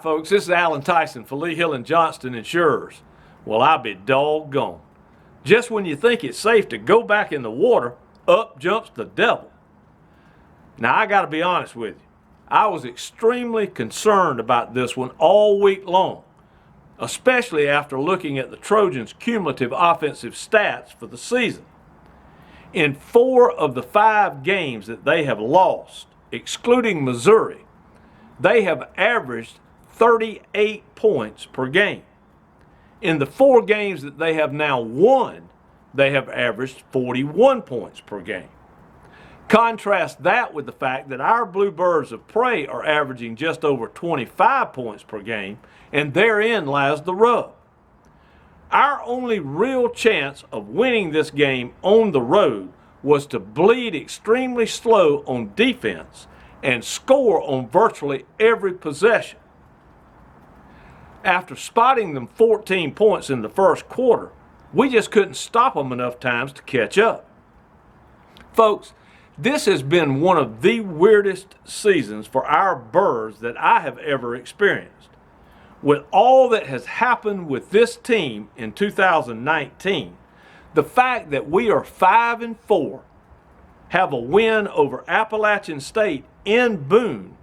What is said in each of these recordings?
folks, this is Alan Tyson for Lee Hill and Johnston Insurers. Well, I'll be doggone. Just when you think it's safe to go back in the water, up jumps the devil. Now, I got to be honest with you. I was extremely concerned about this one all week long, especially after looking at the Trojans' cumulative offensive stats for the season. In 4 of the 5 games that they have lost, excluding Missouri, they have averaged 38 points per game. In the 4 games that they have now won, they have averaged 41 points per game. Contrast that with the fact that our Blue Birds of Prey are averaging just over 25 points per game, and therein lies the rub. Our only real chance of winning this game on the road was to bleed extremely slow on defense and score on virtually every possession. After spotting them 14 points in the first quarter, we just couldn't stop them enough times to catch up. Folks, this has been one of the weirdest seasons for our Birds that I have ever experienced. With all that has happened with this team in 2019, the fact that we are 5-4, have a win over Appalachian State in Boone,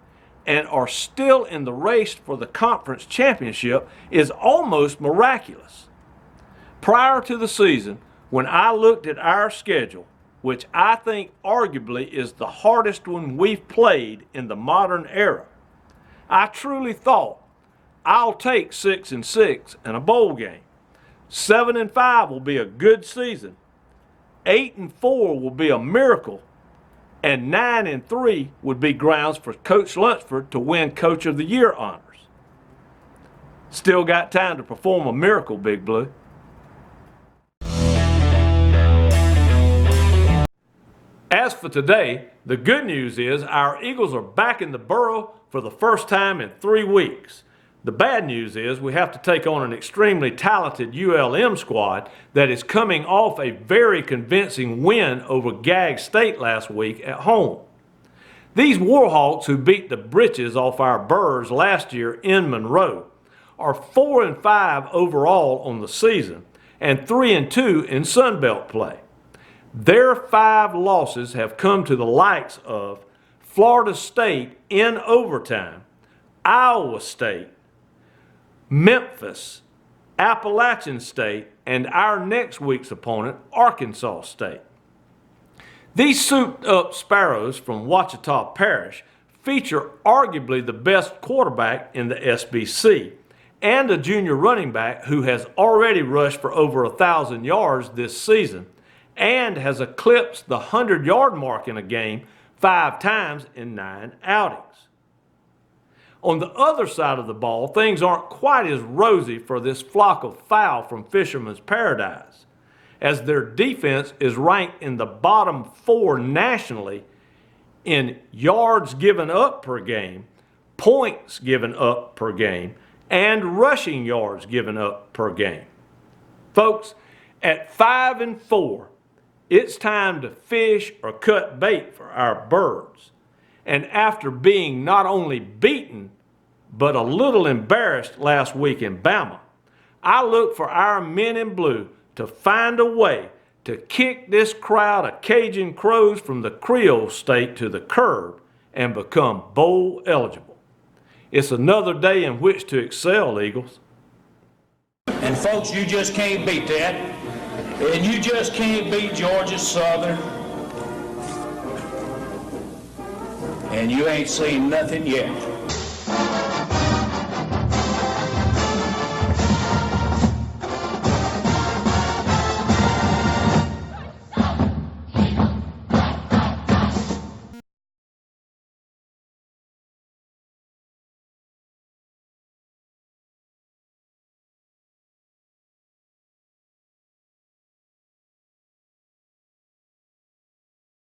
and are still in the race for the conference championship is almost miraculous. Prior to the season, when I looked at our schedule, which I think arguably is the hardest one we've played in the modern era, I truly thought, I'll take 6-6 and a bowl game. 7-5 will be a good season. 8-4 will be a miracle. And 9-3 would be grounds for Coach Lunsford to win Coach of the Year honors. Still got time to perform a miracle, Big Blue. As for today, the good news is our Eagles are back in the Burrow for the first time in 3 weeks. The bad news is we have to take on an extremely talented ULM squad that is coming off a very convincing win over Gag State last week at home. These Warhawks, who beat the britches off our Birds last year in Monroe, are 4-5 overall on the season and 3-2 in Sun Belt play. Their 5 losses have come to the likes of Florida State in overtime, Iowa State, Memphis, Appalachian State, and our next week's opponent, Arkansas State. These souped-up Sparrows from Ouachita Parish feature arguably the best quarterback in the SBC and a junior running back who has already rushed for over 1,000 yards this season and has eclipsed the 100-yard mark in a game 5 times in 9 outings. On the other side of the ball, things aren't quite as rosy for this flock of fowl from Fisherman's Paradise, as their defense is ranked in the bottom 4 nationally in yards given up per game, points given up per game, and rushing yards given up per game. Folks, at 5-4, it's time to fish or cut bait for our Birds. And after being not only beaten, but a little embarrassed last week in Bama, I look for our men in blue to find a way to kick this crowd of Cajun Crows from the Creole State to the curb and become bowl eligible. It's another day in which to excel, Eagles. And folks, you just can't beat that. And you just can't beat Georgia Southern. And you ain't seen nothing yet.